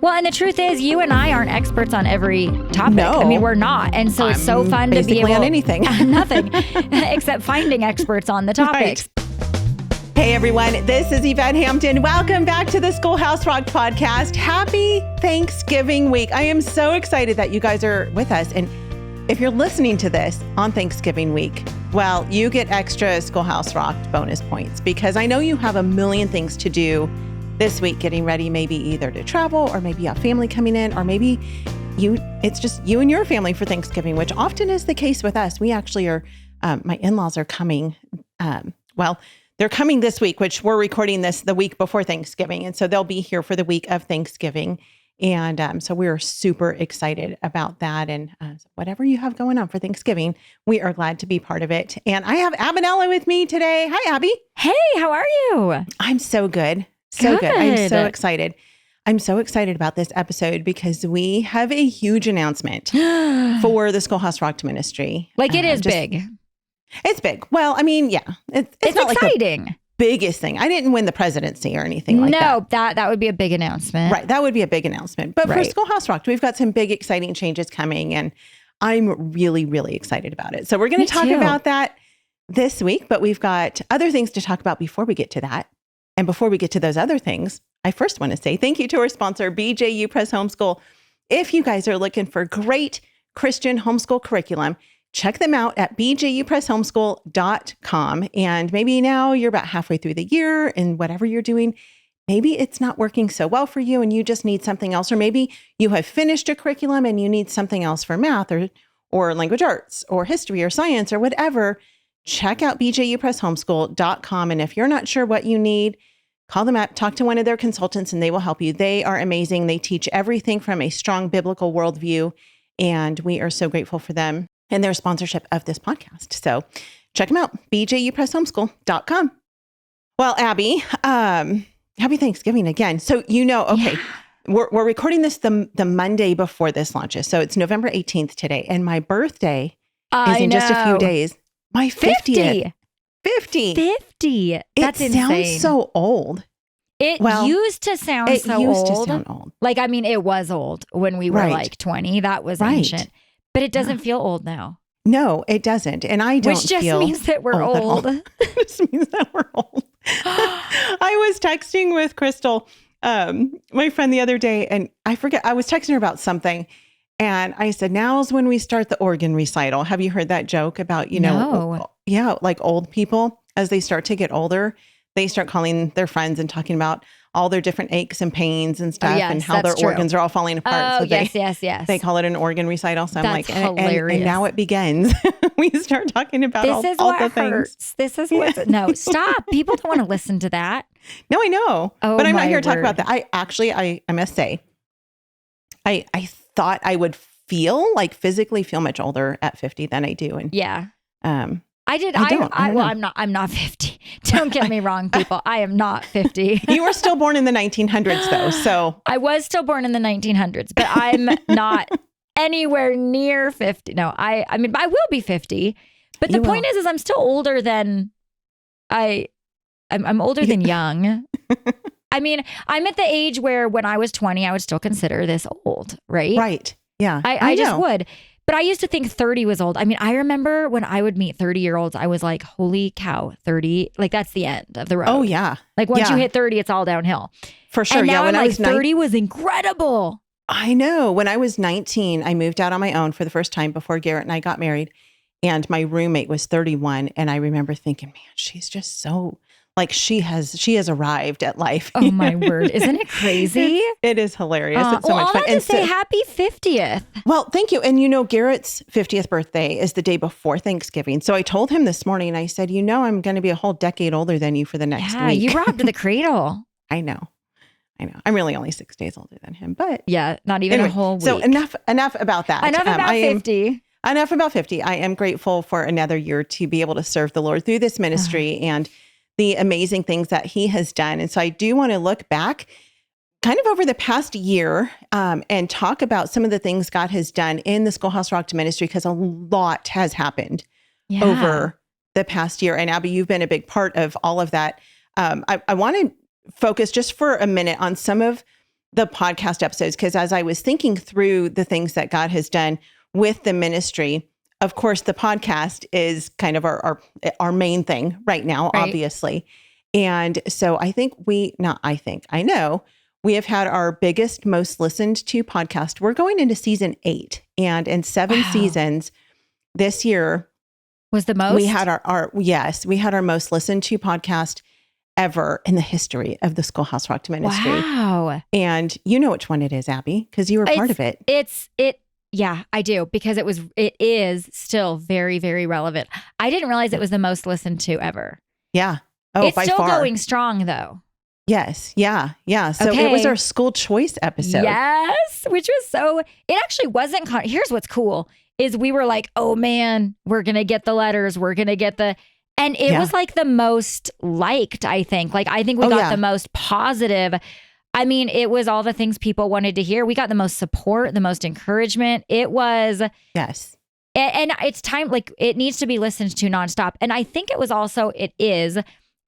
Well, and the truth is, you and I aren't experts on every topic. No. I mean, we're not. And so it's so fun to be able on anything. Nothing except finding experts on the topics. Right. Hey everyone, this is Yvette Hampton. Welcome back to the Schoolhouse Rocked podcast. Happy Thanksgiving week. I am so excited that you guys are with us. And if you're listening to this on Thanksgiving week, well, you get extra Schoolhouse Rocked bonus points because I know you have a million things to do this week, getting ready, maybe either to travel or maybe you have family coming in, or maybe it's just you and your family for Thanksgiving, which often is the case with us. We actually are, my in-laws are coming, they're coming this week, which we're recording this the week before Thanksgiving. And so they'll be here for the week of Thanksgiving. And so we're super excited about that. And whatever you have going on for Thanksgiving, we are glad to be part of it. And I have Aby Rinella with me today. Hi, Aby. Hey, how are you? I'm so good. So good. I'm so excited. I'm so excited about this episode because we have a huge announcement for the Schoolhouse Rocked ministry. Like it is big. It's big. Well, I mean, yeah, it's not exciting. Like the biggest thing. I didn't win the presidency or anything like that. No, that would be a big announcement. Right. That would be a big announcement. But for Schoolhouse Rocked, we've got some big, exciting changes coming. And I'm really, really excited about it. So we're going to talk about that this week. But we've got other things to talk about before we get to that. And before we get to those other things, I first want to say thank you to our sponsor, BJU Press Homeschool. If you guys are looking for great Christian homeschool curriculum, check them out at bjupresshomeschool.com. And maybe now you're about halfway through the year and whatever you're doing, maybe it's not working so well for you and you just need something else. Or maybe you have finished a curriculum and you need something else for math or language arts or history or science or whatever. Check out bjupresshomeschool.com. And if you're not sure what you need, call them up, talk to one of their consultants, and they will help you. They are amazing. They teach everything from a strong biblical worldview. And we are so grateful for them and their sponsorship of this podcast. So check them out, bjupresshomeschool.com. Well, Aby, happy Thanksgiving again. So, we're recording this the Monday before this launches. So it's November 18th today. And my birthday is in just a few days. My 50th. 50. That's insane. It sounds so old. It used to sound old. Like, I mean, it was old when we were like 20. That was ancient. But it doesn't feel old now. No, it doesn't. And I don't Which just means that we're old. It just means that we're old. I was texting with Crystal, my friend, the other day, and I forget, I was texting her about something. And I said, now's when we start the organ recital. Have you heard that joke about, like old people, as they start to get older, they start calling their friends and talking about all their different aches and pains and stuff and how their organs are all falling apart. Oh, yes. They call it an organ recital. So I'm like, hilarious. And now it begins. We start talking about all the things. This is what no, stop. People don't want to listen to that. No, I know. Oh, but I'm not here to talk about that. I must say, I thought I would physically feel much older at 50 than I do. And I did. I'm not 50. Don't get me wrong, people. I am not 50. You were still born in the 1900s though. So I was still born in the 1900s, but I'm not anywhere near 50. No, I mean, I will be 50, but the point is I'm still older than I'm older than young. I mean, I'm at the age where when I was 20, I would still consider this old, right? Right. Yeah. I just would. But I used to think 30 was old. I mean, I remember when I would meet 30-year-olds, I was like, holy cow, 30, like that's the end of the road. Oh, yeah. Like once you hit 30, it's all downhill. For sure. And now when I'm like, 30 was incredible. I know. When I was 19, I moved out on my own for the first time before Garrett and I got married. And my roommate was 31. And I remember thinking, man, she's just so... like she has arrived at life. Oh my word. Isn't it crazy? It is hilarious. It's so much fun. I want to say happy 50th. Well, thank you. And Garrett's 50th birthday is the day before Thanksgiving. So I told him this morning, I said, I'm going to be a whole decade older than you for the next week. Yeah, you robbed the cradle. I know. I'm really only 6 days older than him, but yeah, not even a whole week. So enough about that. Enough about 50. Enough about 50. I am grateful for another year to be able to serve the Lord through this ministry and the amazing things that he has done. And so I do want to look back kind of over the past year and talk about some of the things God has done in the Schoolhouse Rocked ministry, because a lot has happened over the past year. And Aby, you've been a big part of all of that. I want to focus just for a minute on some of the podcast episodes, because as I was thinking through the things that God has done with the ministry, of course, the podcast is kind of our main thing right now, obviously. And so I know we have had our biggest, most listened to podcast. We're going into season 8, and in 7 seasons this year was the most. We had we had our most listened to podcast ever in the history of the Schoolhouse Rocked ministry. Wow. And you know which one it is, Abby, because you were part of it. Yeah, I do, because it is still very, very relevant. I didn't realize it was the most listened to ever. Yeah. Oh, it's by still far. Going strong though. Yes. Yeah. Yeah. So it was our school choice episode. Yes. Which was it actually wasn't, here's what's cool is we were like, oh man, we're going to get the letters. We're going to get and it was like the most liked, I think. Like, I think we got the most positive. I mean, it was all the things people wanted to hear. We got the most support, the most encouragement. It was. Yes. And it's time, like, it needs to be listened to nonstop. And I think it is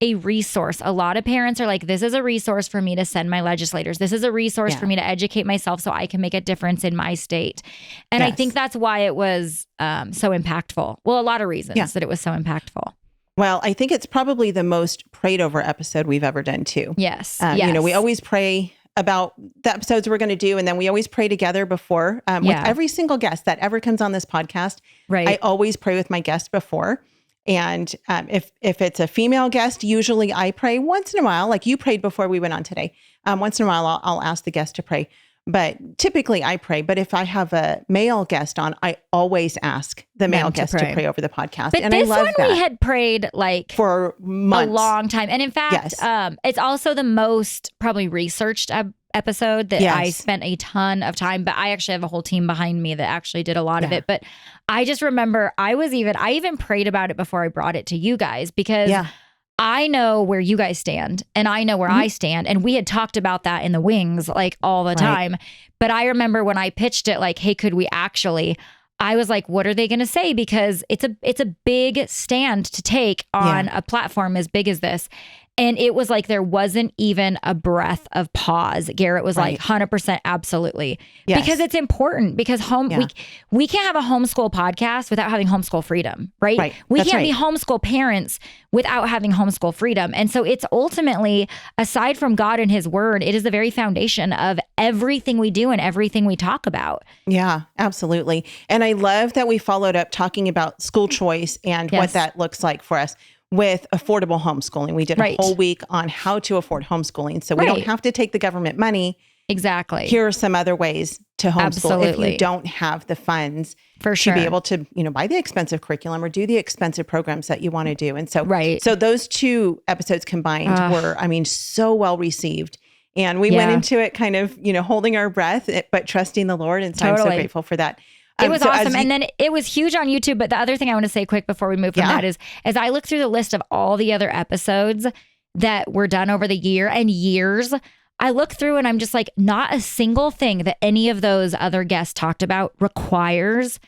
a resource. A lot of parents are like, this is a resource for me to send my legislators. This is a resource for me to educate myself so I can make a difference in my state. And I think that's why it was so impactful. Well, a lot of reasons that it was so impactful. Well, I think it's probably the most prayed over episode we've ever done too. Yes. You know, we always pray about the episodes we're going to do. And then we always pray together before with every single guest that ever comes on this podcast. Right. I always pray with my guest before. And if it's a female guest, usually I pray once in a while, like you prayed before we went on today. Once in a while, I'll ask the guest to pray. But typically I pray. But if I have a male guest on, I always ask the male guest to pray over the podcast. But and this I love one that. we had prayed like for months. A long time. And in fact, it's also the most probably researched episode that I spent a ton of time, but I actually have a whole team behind me that actually did a lot of it. But I just remember I even prayed about it before I brought it to you guys, because I know where you guys stand and I know where I stand. And we had talked about that in the wings like all the time. But I remember when I pitched it, like, hey, could we actually, I was like, what are they going to say? Because it's a big stand to take on a platform as big as this. And it was like there wasn't even a breath of pause. Garrett was like 100% absolutely. Yes. Because it's important, because we can't have a homeschool podcast without having homeschool freedom, right? We can't be homeschool parents without having homeschool freedom. And so it's ultimately, aside from God and his word, it is the very foundation of everything we do and everything we talk about. Yeah, absolutely. And I love that we followed up talking about school choice and what that looks like for us with affordable homeschooling. We did a whole week on how to afford homeschooling. So we don't have to take the government money. Exactly. Here are some other ways to homeschool if you don't have the funds to be able to, buy the expensive curriculum or do the expensive programs that you want to do. And so, so those two episodes combined were, so well received. And we went into it kind of, holding our breath, but trusting the Lord. And so I'm so grateful for that. It was awesome. And then it was huge on YouTube. But the other thing I want to say quick before we move from that is, as I look through the list of all the other episodes that were done over the year and years, I look through and I'm just like, not a single thing that any of those other guests talked about requires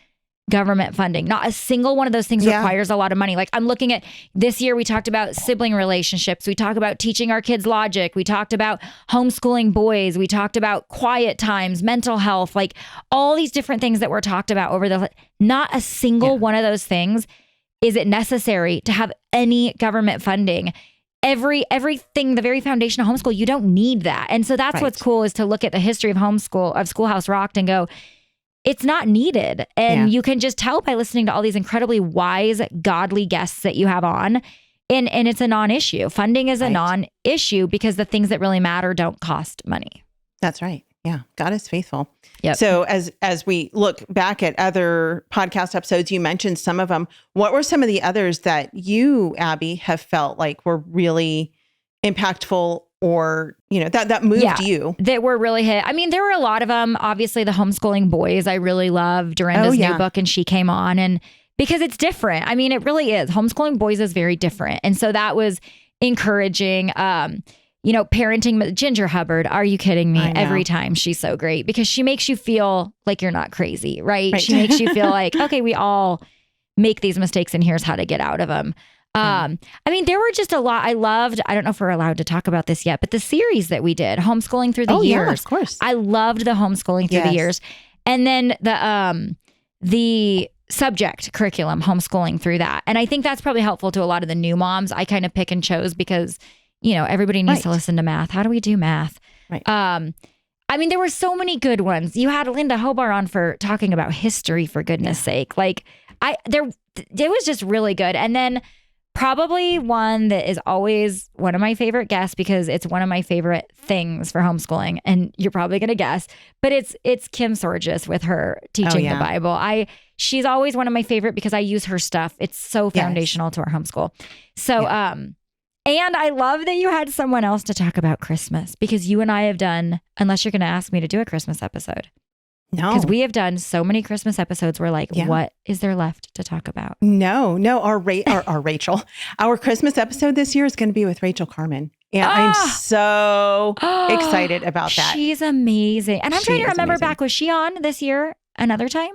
government funding. Not a single one of those things requires a lot of money. Like, I'm looking at this year, we talked about sibling relationships. We talked about teaching our kids logic. We talked about homeschooling boys. We talked about quiet times, mental health, like all these different things that were talked about over not a single one of those things is it necessary to have any government funding. Everything, the very foundation of homeschool, you don't need that. And so that's what's cool, is to look at the history of homeschool, of Schoolhouse Rocked, and go, it's not needed. And you can just tell by listening to all these incredibly wise, godly guests that you have on. And it's a non-issue. Funding is a non-issue because the things that really matter don't cost money. That's right. Yeah. God is faithful. Yep. So as we look back at other podcast episodes, you mentioned some of them. What were some of the others that you, Abby, have felt like were really impactful, or, that moved you? That were really hit. There were a lot of them. Obviously, the homeschooling boys, I really loved Dorinda's new book, and she came on, and because it's different. It really is. Homeschooling boys is very different. And so that was encouraging. Parenting with Ginger Hubbard. Are you kidding me? Every time, she's so great because she makes you feel like you're not crazy, right? She makes you feel like, okay, we all make these mistakes and here's how to get out of them. I mean, there were just a lot. I don't know if we're allowed to talk about this yet, but the series that we did, Homeschooling Through the Years. Yeah, of course. I loved the Homeschooling Through the Years. And then the subject curriculum, Homeschooling Through that. And I think that's probably helpful to a lot of the new moms. I kind of pick and chose because, everybody needs to listen to math. How do we do math? Right. I mean, there were so many good ones. You had Linda Hobart on for talking about history, for goodness sake. Like, it was just really good. And then probably one that is always one of my favorite guests because it's one of my favorite things for homeschooling. And you're probably going to guess, but it's Kim Sorges with her teaching the Bible. She's always one of my favorite because I use her stuff. It's so foundational to our homeschool. So, and I love that you had someone else to talk about Christmas because you and I have done, unless you're going to ask me to do a Christmas episode. No. Because we have done so many Christmas episodes. We're like, what is there left to talk about? No. Our Rachel, our Christmas episode this year is going to be with Rachel Carmen. And I'm so excited about that. She's amazing. And I'm trying to remember back, was she on this year another time?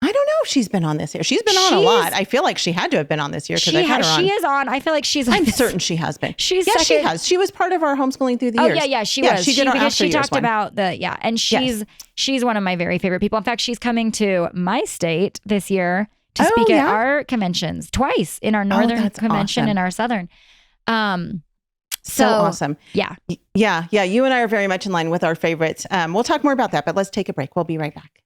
I don't know if she's been on this year. She's been on a lot. I feel like she had to have been on this year because I've had her on. She is on. I feel like she's I'm certain she has been. She has. She was part of our Homeschooling Through the Years. Yeah, she was. She did our because she talked one. about and she's one of my very favorite people. In fact, she's coming to my state this year to speak at our conventions twice, in our northern convention and our southern. So awesome. Yeah. You and I are very much in line with our favorites. We'll talk more about that, but let's take a break. We'll be right back.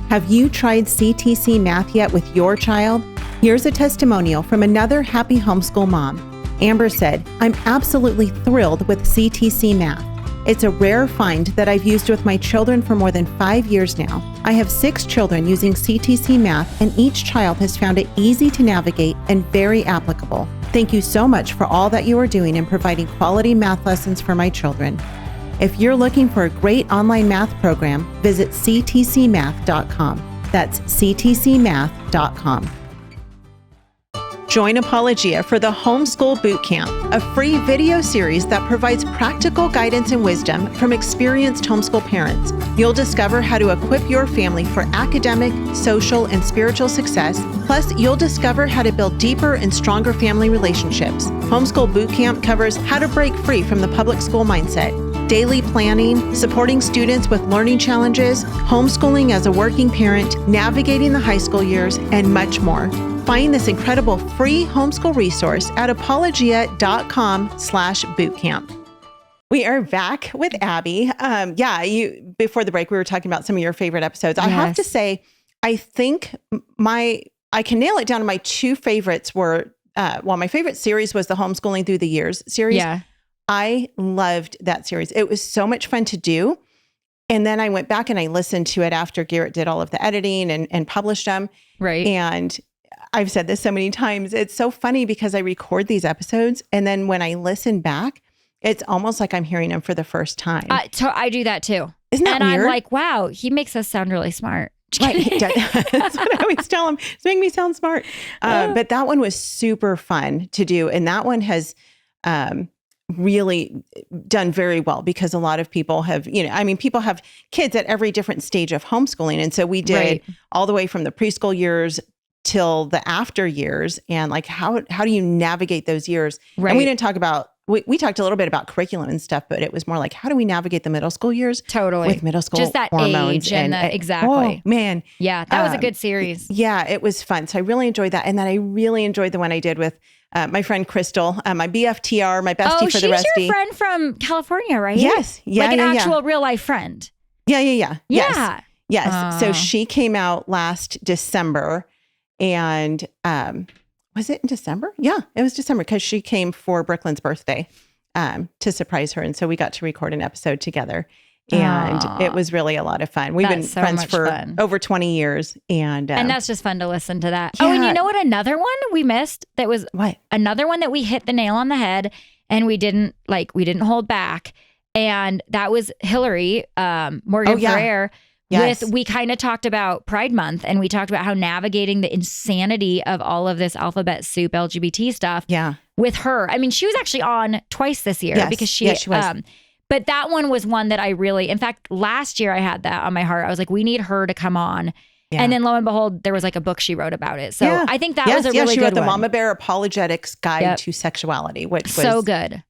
Have you tried CTC Math yet with your child? Here's a testimonial from another happy homeschool mom. Amber said, "I'm absolutely thrilled with CTC Math. It's a rare find that I've used with my children for more than 5 years now. I have 6 children using CTC Math, and each child has found it easy to navigate and very applicable. Thank you so much for all that you are doing in providing quality math lessons for my children." If you're looking for a great online math program, visit ctcmath.com. That's ctcmath.com. Join Apologia for the Homeschool Bootcamp, a free video series that provides practical guidance and wisdom from experienced homeschool parents. You'll discover how to equip your family for academic, social, and spiritual success. Plus, you'll discover how to build deeper and stronger family relationships. Homeschool Bootcamp covers how to break free from the public school mindset, daily planning, supporting students with learning challenges, homeschooling as a working parent, navigating the high school years, and much more. Find this incredible free homeschool resource at apologia.com/bootcamp. We are back with Aby. Before the break, we were talking about some of your favorite episodes. I have to say, I think I can nail it down to my 2 favorites were, my favorite series was the Homeschooling Through the Years series. Yeah. I loved that series. It was so much fun to do. And then I went back and I listened to it after Garrett did all of the editing and published them. Right. And I've said this so many times. It's so funny because I record these episodes and then when I listen back, it's almost like I'm hearing them for the first time. I do that too. Isn't that weird? And I'm like, wow, he makes us sound really smart. Right. That's what I always tell him. It's making me sound smart. But that one was super fun to do. And that one has really done very well because a lot of people have, people have kids at every different stage of homeschooling. And so we did all the way from the preschool years till the after years. And like, how do you navigate those years? Right. And we didn't talk about, we talked a little bit about curriculum and stuff, but it was more like, how do we navigate the middle school years? Totally. With middle school just that hormones age and exactly. Oh man. Yeah. That was a good series. Yeah, it was fun. So I really enjoyed that. And then I really enjoyed the one I did with my friend Crystal, my BFTR, my bestie for the Resty. She's your friend from California, right? Yes. Yeah. Like an actual real life friend. Yeah. Yeah. Yes. So she came out last December and, was it in December? Yeah, it was December because she came for Brooklyn's birthday to surprise her. And so we got to record an episode together and it was really a lot of fun. We've been friends for over 20 years. And that's just fun to listen to that. Yeah. Oh, and you know what? Another one we missed that was another one that we hit the nail on the head and we didn't hold back. And that was Hillary Morgan Ferrer. Yes. We kind of talked about Pride Month and we talked about how navigating the insanity of all of this alphabet soup LGBT stuff with her. I mean, she was actually on twice this year because she was. But that one was one that I really, in fact, last year I had that on my heart. I was like, we need her to come on Yeah. And then lo and behold, there was like a book she wrote about it. So I think that was a really good one. She wrote the Mama Bear Apologetics Guide to Sexuality, which was so good.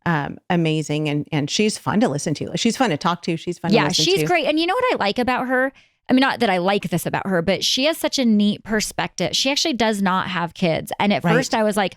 Amazing. And she's fun to listen to. She's fun to talk to. She's fun to listen to. Yeah, she's great. And you know what I like about her? I mean, not that I like this about her, but she has such a neat perspective. She actually does not have kids. And at first I was like,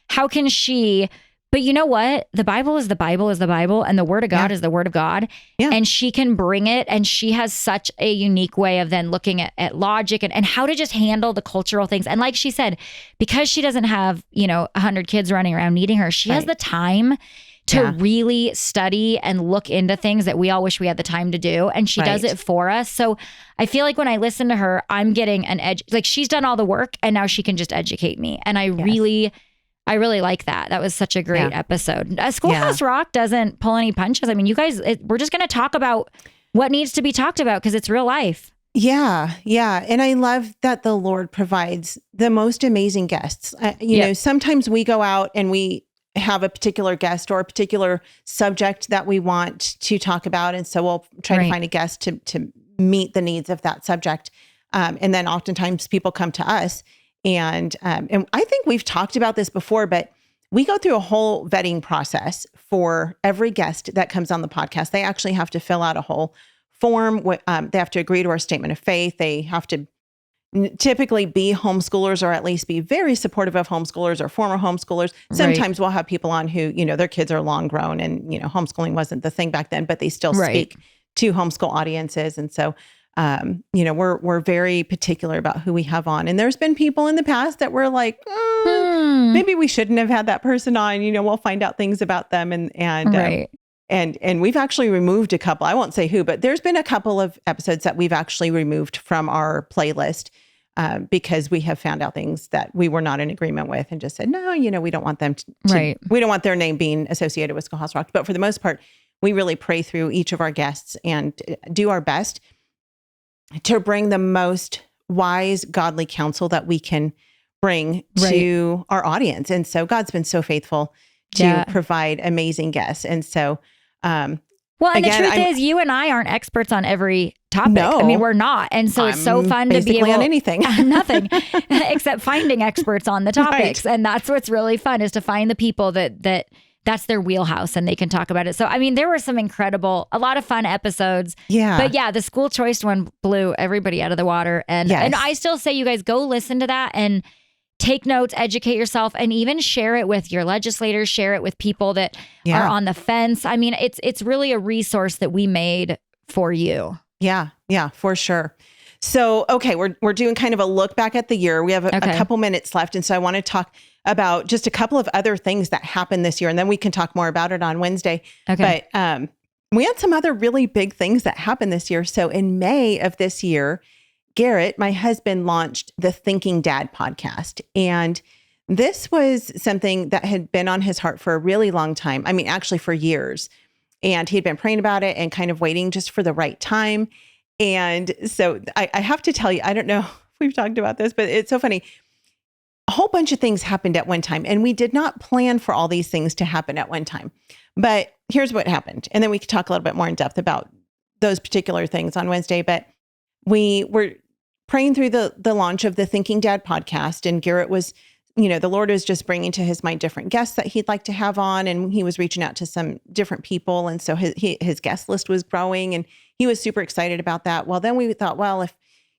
how can she... But you know what? The Bible is the Bible is the Bible, and the Word of God is the Word of God. Yeah. And she can bring it, and she has such a unique way of then looking at logic and how to just handle the cultural things. And like she said, because she doesn't have, 100 kids running around needing her, she has the time to really study and look into things that we all wish we had the time to do. And she does it for us. So I feel like when I listen to her, I'm getting an edge. Like she's done all the work, and now she can just educate me. And I really like that. That was such a great episode. Schoolhouse Rock doesn't pull any punches. I mean, you guys, we're just going to talk about what needs to be talked about because it's real life. Yeah. Yeah. And I love that the Lord provides the most amazing guests. You know, sometimes we go out and we have a particular guest or a particular subject that we want to talk about. And so we'll try to find a guest to meet the needs of that subject. And then oftentimes people come to us. And I think we've talked about this before, but we go through a whole vetting process for every guest that comes on the podcast. They actually have to fill out a whole form. They have to agree to our statement of faith. They have to typically be homeschoolers or at least be very supportive of homeschoolers or former homeschoolers. Sometimes we'll have people on who, their kids are long grown and, homeschooling wasn't the thing back then, but they still speak to homeschool audiences. And so we're very particular about who we have on. And there's been people in the past that were like, maybe we shouldn't have had that person on. We'll find out things about them. And we've actually removed a couple. I won't say who, but there's been a couple of episodes that we've actually removed from our playlist because we have found out things that we were not in agreement with and just said, no, we don't want them to we don't want their name being associated with Schoolhouse Rocked. But for the most part, we really pray through each of our guests and do our best to bring the most wise, godly counsel that we can bring to our audience. And so God's been so faithful to provide amazing guests. And so, and again, the truth is you and I aren't experts on every topic. No, I mean, we're not. And so it's so fun to be able on anything, nothing except finding experts on the topics. And that's what's really fun is to find the people that's their wheelhouse and they can talk about it. So, I mean, there were some a lot of fun episodes. Yeah. But the school choice one blew everybody out of the water. And I still say you guys go listen to that and take notes, educate yourself, and even share it with your legislators, share it with people that are on the fence. I mean, it's really a resource that we made for you. Yeah. Yeah, for sure. So, okay, we're doing kind of a look back at the year. We have a couple minutes left. And so I want to talk about just a couple of other things that happened this year. And then we can talk more about it on Wednesday. Okay. But we had some other really big things that happened this year. So in May of this year, Garrett, my husband, launched the Thinking Dad podcast. And this was something that had been on his heart for a really long time. I mean, actually for years. And he'd been praying about it and kind of waiting just for the right time. And so I have to tell you, I don't know if we've talked about this, but it's so funny. A whole bunch of things happened at one time, and we did not plan for all these things to happen at one time. But here's what happened. And then we could talk a little bit more in depth about those particular things on Wednesday. But we were praying through the launch of the Thinking Dad podcast, and Garrett was, the Lord was just bringing to his mind different guests that he'd like to have on, and he was reaching out to some different people. And so his guest list was growing, and he was super excited about that. Well, then we thought, well, if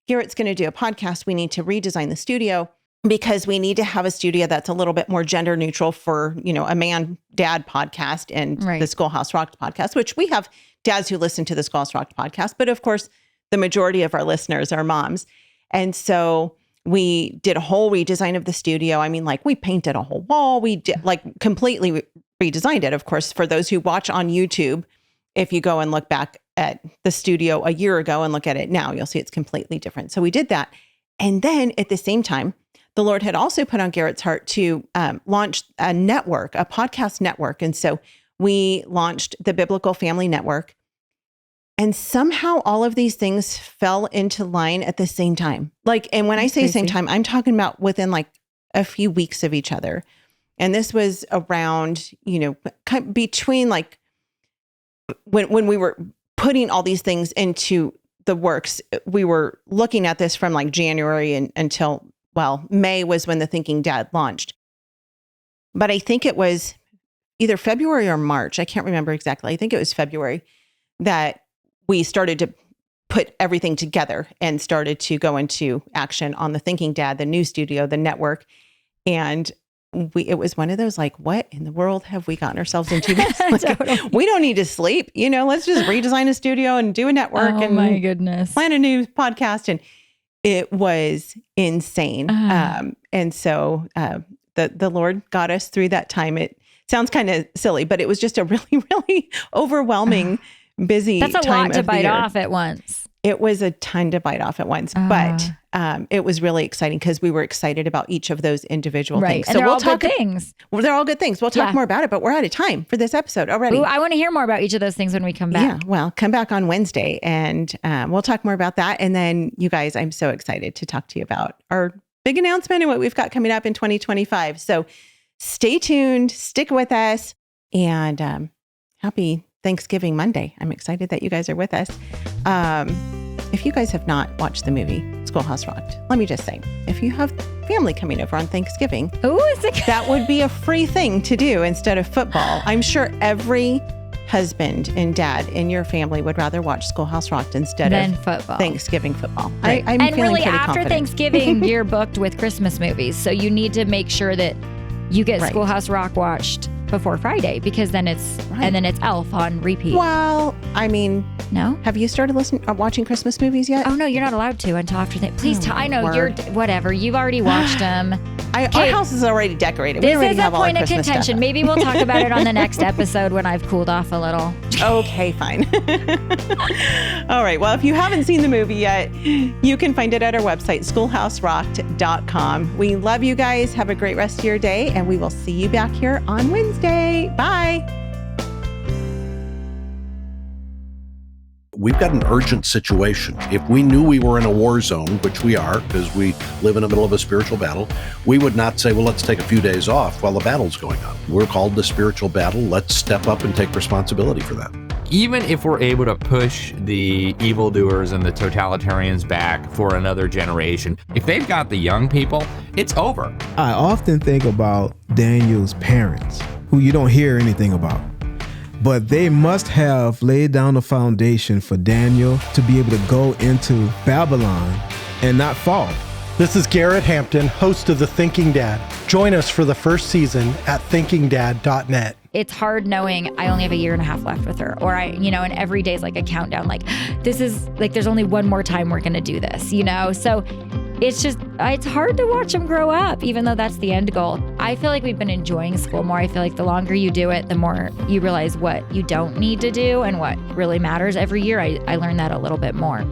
Garrett's going to do a podcast, we need to redesign the studio because we need to have a studio that's a little bit more gender neutral for, a man dad podcast and the Schoolhouse Rocked podcast, which we have dads who listen to the Schoolhouse Rocked podcast. But of course, the majority of our listeners are moms. And so we did a whole redesign of the studio. I mean, we painted a whole wall. We did completely redesigned it. Of course, for those who watch on YouTube, if you go and look back at the studio a year ago and look at it now, you'll see it's completely different. So we did that. And then at the same time, the Lord had also put on Garrett's heart to launch a network, a podcast network. And so we launched the Biblical Family Network. And somehow all of these things fell into line at the same time. And when I say same time, I'm talking about within a few weeks of each other. And this was around, between when we were putting all these things into the works. We were looking at this from like January until, May was when the Thinking Dad launched. But I think it was either February or March. I can't remember exactly. I think it was February that we started to put everything together and started to go into action on the Thinking Dad, the new studio, the network. And it was one of those like, what in the world have we gotten ourselves into? Totally. We don't need to sleep. Let's just redesign a studio and do a network and my goodness, plan a new podcast. And it was insane. And so the Lord got us through that time. It sounds kind of silly, but it was just a really, really overwhelming, busy time. That's a lot to bite off at once. It was a ton to bite off at once, but it was really exciting because we were excited about each of those individual things. So we'll talk good things. Well, they're all good things. We'll talk more about it, but we're out of time for this episode already. Ooh, I want to hear more about each of those things when we come back. Yeah, well, come back on Wednesday and we'll talk more about that. And then you guys, I'm so excited to talk to you about our big announcement and what we've got coming up in 2025. So stay tuned, stick with us, and happy Thanksgiving Monday. I'm excited that you guys are with us. If you guys have not watched the movie Schoolhouse Rocked, let me just say, if you have family coming over on Thanksgiving, that would be a free thing to do instead of football. I'm sure every husband and dad in your family would rather watch Schoolhouse Rocked instead of football. Thanksgiving football. Right. I'm and feeling really pretty after confident. Thanksgiving, you're booked with Christmas movies. So you need to make sure that you get Schoolhouse Rock watched before Friday, because then it's and then it's Elf on repeat. Well, I mean, no. Have you started watching Christmas movies yet? Oh no, you're not allowed to until after that. Please tell. I know you're whatever. You've already watched them. Our house is already decorated. This is a point of contention. Maybe we'll talk about it on the next episode when I've cooled off a little. Okay, fine. All right. Well, if you haven't seen the movie yet, you can find it at our website, schoolhouserocked.com. We love you guys. Have a great rest of your day, and we will see you back here on Wednesday. Bye. We've got an urgent situation. If we knew we were in a war zone, which we are because we live in the middle of a spiritual battle, we would not say, well, let's take a few days off while the battle's going on. We're called the spiritual battle. Let's step up and take responsibility for that. Even if we're able to push the evildoers and the totalitarians back for another generation, if they've got the young people, it's over. I often think about Daniel's parents, who you don't hear anything about. But they must have laid down the foundation for Daniel to be able to go into Babylon and not fall. This is Yvette Hampton, host of The Thinking Dad. Join us for the first season at thinkingdad.net. It's hard knowing I only have a year and a half left with her, or and every day is like a countdown. Like this is like, there's only one more time we're going to do this, So it's hard to watch them grow up, even though that's the end goal. I feel like we've been enjoying school more. I feel like the longer you do it, the more you realize what you don't need to do and what really matters. Every year I learn that a little bit more.